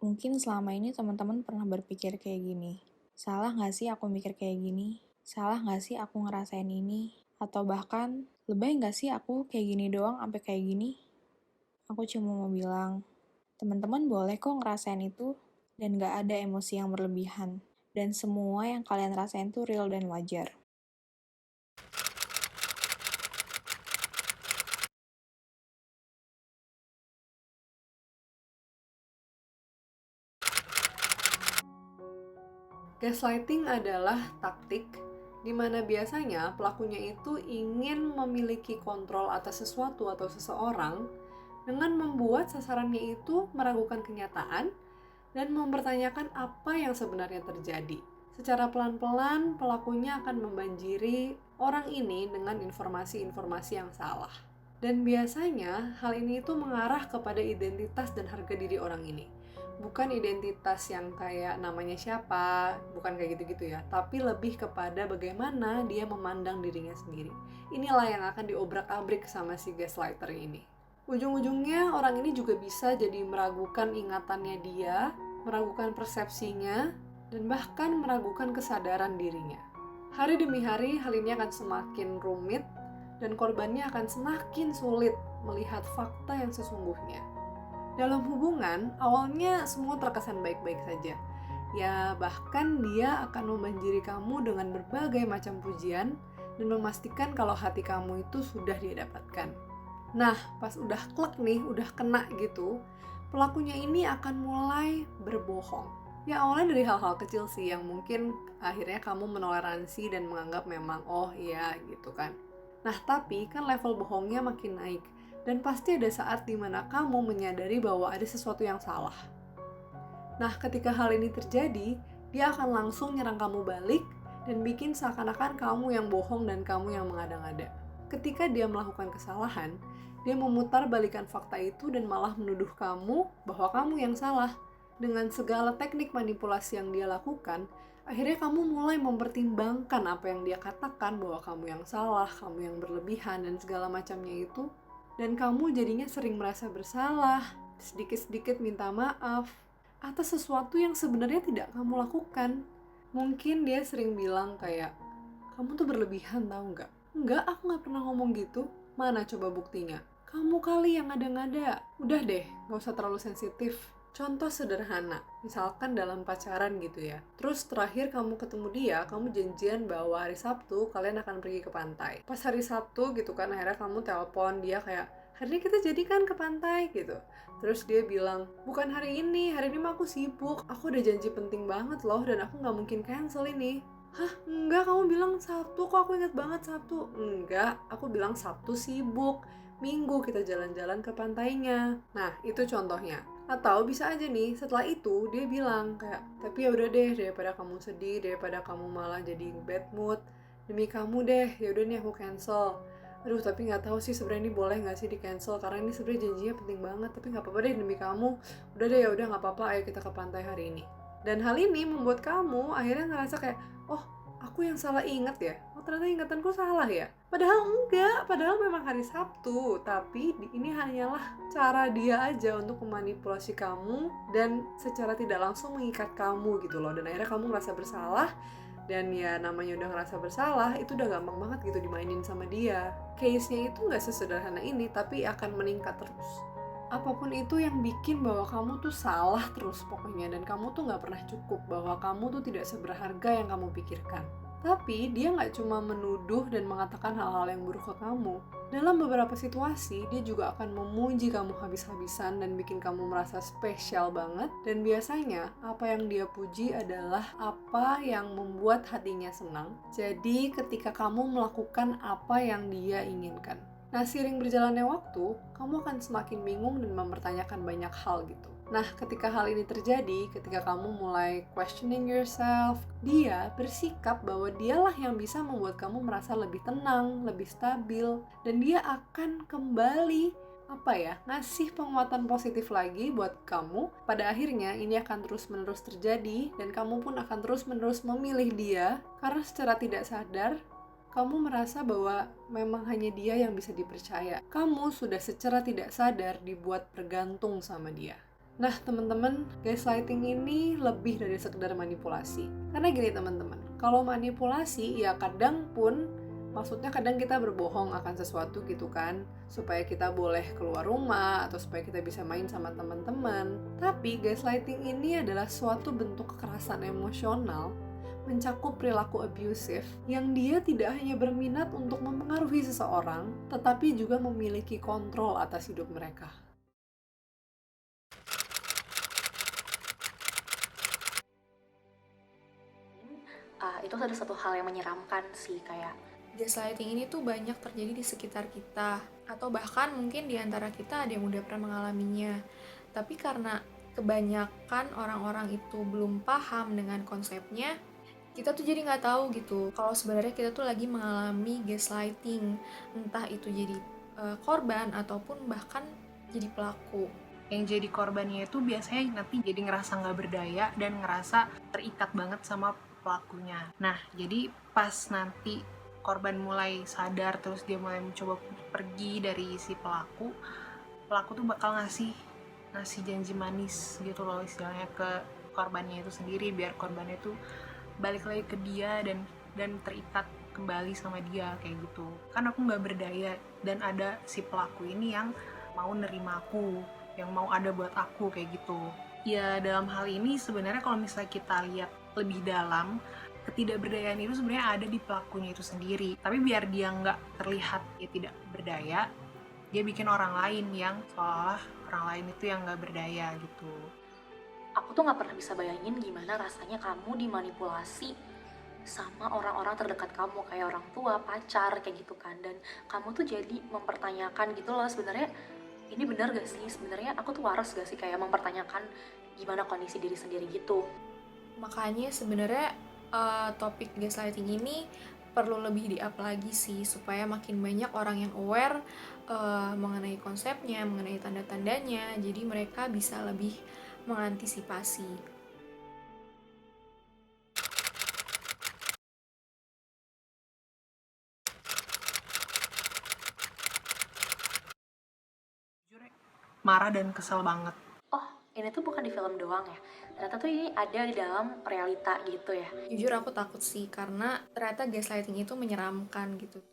Mungkin selama ini teman-teman pernah berpikir kayak gini, salah nggak sih aku mikir kayak gini? Salah nggak sih aku ngerasain ini? Atau bahkan, lebay nggak sih aku kayak gini doang sampai kayak gini? Aku cuma mau bilang, teman-teman boleh kok ngerasain itu, dan nggak ada emosi yang berlebihan. Dan semua yang kalian rasain tuh real dan wajar. Gaslighting adalah taktik di mana biasanya pelakunya itu ingin memiliki kontrol atas sesuatu atau seseorang dengan membuat sasarannya itu meragukan kenyataan dan mempertanyakan apa yang sebenarnya terjadi. Secara pelan-pelan, pelakunya akan membanjiri orang ini dengan informasi-informasi yang salah. Dan biasanya hal ini itu mengarah kepada identitas dan harga diri orang ini. Bukan identitas yang kayak namanya siapa, bukan kayak gitu-gitu ya, tapi lebih kepada bagaimana dia memandang dirinya sendiri. Inilah yang akan diobrak-abrik sama si gaslighter ini. Ujung-ujungnya orang ini juga bisa jadi meragukan ingatannya dia, meragukan persepsinya, dan bahkan meragukan kesadaran dirinya. Hari demi hari, hal ini akan semakin rumit dan korbannya akan semakin sulit melihat fakta yang sesungguhnya. Dalam hubungan, awalnya semua terkesan baik-baik saja. Ya, bahkan dia akan membanjiri kamu dengan berbagai macam pujian dan memastikan kalau hati kamu itu sudah dia dapatkan. Nah, pas udah klek nih, udah kena gitu, pelakunya ini akan mulai berbohong. Ya awalnya dari hal-hal kecil sih yang mungkin akhirnya kamu menoleransi dan menganggap memang oh iya gitu kan. Nah, tapi kan level bohongnya makin naik. Dan pasti ada saat dimana kamu menyadari bahwa ada sesuatu yang salah. Nah, ketika hal ini terjadi, dia akan langsung nyerang kamu balik dan bikin seakan-akan kamu yang bohong dan kamu yang mengada-ngada. Ketika dia melakukan kesalahan, dia memutar balikan fakta itu dan malah menuduh kamu bahwa kamu yang salah. Dengan segala teknik manipulasi yang dia lakukan, akhirnya kamu mulai mempertimbangkan apa yang dia katakan bahwa kamu yang salah, kamu yang berlebihan, dan segala macamnya itu. Dan kamu jadinya sering merasa bersalah, sedikit-sedikit minta maaf, atas sesuatu yang sebenarnya tidak kamu lakukan. Mungkin dia sering bilang kayak, kamu tuh berlebihan tau nggak? Enggak, aku nggak pernah ngomong gitu. Mana coba buktinya? Kamu kali yang ngada-ngada. Udah deh, nggak usah terlalu sensitif. Contoh sederhana, misalkan dalam pacaran gitu ya. Terus terakhir kamu ketemu dia, kamu janjian bahwa hari Sabtu kalian akan pergi ke pantai. Pas hari Sabtu gitu kan, akhirnya kamu telepon dia kayak, hari ini kita jadikan ke pantai gitu. Terus dia bilang, bukan hari ini mah aku sibuk. Aku udah janji penting banget loh dan aku nggak mungkin cancel ini. Hah? Enggak, kamu bilang Sabtu, kok aku ingat banget Sabtu. Enggak, aku bilang Sabtu sibuk. Minggu kita jalan-jalan ke pantainya. Nah, itu contohnya. Atau bisa aja nih, setelah itu dia bilang kayak, tapi ya udah deh, daripada kamu sedih, daripada kamu malah jadi bad mood, demi kamu deh, ya udah nih aku cancel. Aduh, tapi nggak tahu sih sebenarnya ini boleh nggak sih di cancel karena ini sebenarnya janjinya penting banget, tapi nggak apa-apa deh demi kamu. Udah deh, ya udah nggak apa-apa, ayo kita ke pantai hari ini. Dan hal ini membuat kamu akhirnya ngerasa kayak, oh aku yang salah inget ya, oh ternyata ingatanku salah ya. Padahal enggak, padahal memang hari Sabtu, tapi ini hanyalah cara dia aja untuk memanipulasi kamu dan secara tidak langsung mengikat kamu gitu loh. Dan akhirnya kamu ngerasa bersalah, dan ya namanya udah ngerasa bersalah, itu udah gampang banget gitu dimainin sama dia. Case-nya itu nggak sesederhana ini, tapi akan meningkat terus. Apapun itu yang bikin bahwa kamu tuh salah terus pokoknya, dan kamu tuh nggak pernah cukup, bahwa kamu tuh tidak seberharga yang kamu pikirkan. Tapi dia nggak cuma menuduh dan mengatakan hal-hal yang buruk ke kamu. Dalam beberapa situasi, dia juga akan memuji kamu habis-habisan dan bikin kamu merasa spesial banget. Dan biasanya, apa yang dia puji adalah apa yang membuat hatinya senang. Jadi, ketika kamu melakukan apa yang dia inginkan. Nah, seiring berjalannya waktu, kamu akan semakin bingung dan mempertanyakan banyak hal gitu. Nah, ketika hal ini terjadi, ketika kamu mulai questioning yourself, dia bersikap bahwa dialah yang bisa membuat kamu merasa lebih tenang, lebih stabil, dan dia akan kembali ngasih penguatan positif lagi buat kamu. Pada akhirnya ini akan terus-menerus terjadi dan kamu pun akan terus-menerus memilih dia karena secara tidak sadar kamu merasa bahwa memang hanya dia yang bisa dipercaya. Kamu sudah secara tidak sadar dibuat bergantung sama dia. Nah, teman-teman, gaslighting ini lebih dari sekedar manipulasi. Karena gini, teman-teman, kalau manipulasi ya kadang kita berbohong akan sesuatu gitu kan, supaya kita boleh keluar rumah atau supaya kita bisa main sama teman-teman. Tapi gaslighting ini adalah suatu bentuk kekerasan emosional mencakup perilaku abusif yang dia tidak hanya berminat untuk mempengaruhi seseorang, tetapi juga memiliki kontrol atas hidup mereka. Itu ada satu hal yang menyeramkan sih, kayak Gaslighting ini tuh banyak terjadi di sekitar kita, atau bahkan mungkin di antara kita ada yang udah pernah mengalaminya. Tapi karena kebanyakan orang-orang itu belum paham dengan konsepnya, kita tuh jadi nggak tahu gitu kalau sebenarnya kita tuh lagi mengalami gaslighting, entah itu jadi korban ataupun bahkan jadi pelaku. Yang jadi korbannya itu biasanya nanti jadi ngerasa nggak berdaya dan ngerasa terikat banget sama pelakunya. Nah, jadi pas nanti korban mulai sadar terus dia mulai mencoba pergi dari si pelaku tuh bakal ngasih janji manis gitu loh istilahnya ke korbannya itu sendiri, biar korbannya itu balik lagi ke dia dan terikat kembali sama dia kayak gitu. Kan aku nggak berdaya dan ada si pelaku ini yang mau nerima aku, yang mau ada buat aku kayak gitu. Ya dalam hal ini sebenarnya kalau misalnya kita lihat lebih dalam, ketidakberdayaan itu sebenarnya ada di pelakunya itu sendiri. Tapi biar dia nggak terlihat dia tidak berdaya, dia bikin orang lain yang seolah orang lain itu yang nggak berdaya gitu. aku tuh nggak pernah bisa bayangin gimana rasanya kamu dimanipulasi sama orang-orang terdekat kamu, kayak orang tua, pacar, kayak gitu kan. Dan kamu tuh jadi mempertanyakan gitu loh, sebenarnya ini benar gak sih, sebenarnya aku tuh waras gak sih, kayak mempertanyakan gimana kondisi diri sendiri gitu. Makanya sebenarnya topik gaslighting ini perlu lebih di-up lagi sih, supaya makin banyak orang yang aware mengenai konsepnya, mengenai tanda-tandanya, jadi mereka bisa lebih mengantisipasi. Marah dan kesel banget. Oh, ini tuh bukan di film doang ya, ternyata tuh ini ada di dalam realita gitu ya. Jujur aku takut sih, karena ternyata gaslighting itu menyeramkan gitu.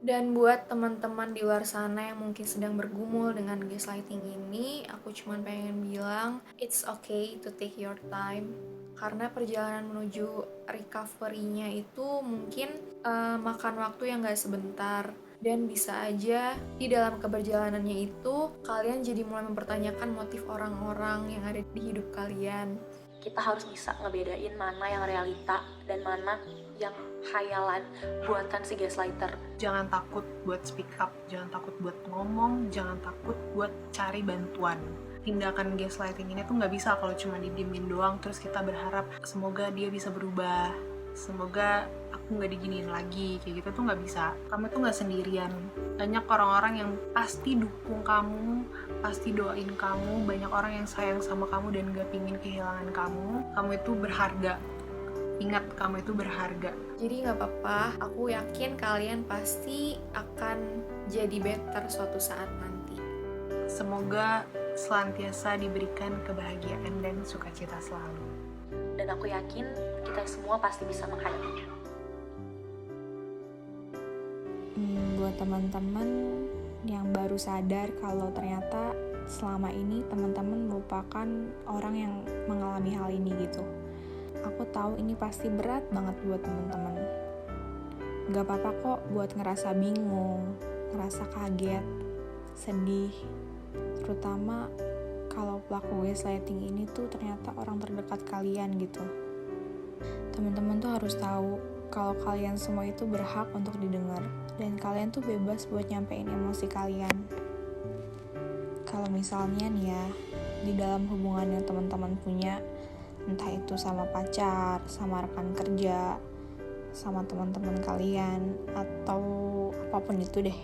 Dan buat teman-teman di luar sana yang mungkin sedang bergumul dengan gaslighting ini, aku cuma pengen bilang, it's okay to take your time. Karena perjalanan menuju recovery-nya itu mungkin makan waktu yang gak sebentar. Dan bisa aja di dalam keberjalanannya itu, kalian jadi mulai mempertanyakan motif orang-orang yang ada di hidup kalian. Kita harus bisa ngebedain mana yang realita dan mana yang khayalan buatan si gaslighter. Jangan takut buat speak up, jangan takut buat ngomong, jangan takut buat cari bantuan. Tindakan gaslighting ini tuh nggak bisa kalau cuma didiemin doang terus kita berharap semoga dia bisa berubah, semoga aku nggak diginiin lagi, kayak gitu tuh nggak bisa. Kamu tuh nggak sendirian, banyak orang-orang yang pasti dukung kamu, pasti doain kamu, banyak orang yang sayang sama kamu dan gak pingin kehilangan kamu. Kamu itu berharga, ingat kamu itu berharga. Jadi gak apa-apa, aku yakin kalian pasti akan jadi better suatu saat nanti. Semoga senantiasa diberikan kebahagiaan dan sukacita selalu. Dan aku yakin kita semua pasti bisa menghadapinya. Buat teman-teman yang baru sadar kalau ternyata selama ini teman-teman merupakan orang yang mengalami hal ini gitu. Aku tahu ini pasti berat banget buat teman-teman. Gak apa-apa kok buat ngerasa bingung, ngerasa kaget, sedih. Terutama kalau pelaku gaslighting ini tuh ternyata orang terdekat kalian gitu. Teman-teman tuh harus tahu kalau kalian semua itu berhak untuk didengar. Dan kalian tuh bebas buat nyampein emosi kalian. Kalau misalnya nih ya, di dalam hubungan yang teman-teman punya, entah itu sama pacar, sama rekan kerja, sama teman-teman kalian, atau apapun itu deh.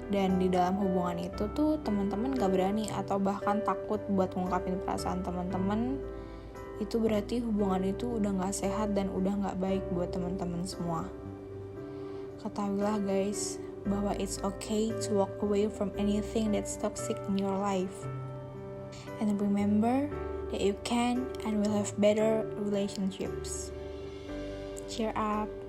Dan di dalam hubungan itu tuh teman-teman gak berani atau bahkan takut buat ngungkapin perasaan teman-teman, itu berarti hubungan itu udah gak sehat dan udah gak baik buat teman-teman semua. Ketahuilah guys, bahwa it's okay to walk away from anything that's toxic in your life. And remember that you can and will have better relationships. Cheer up!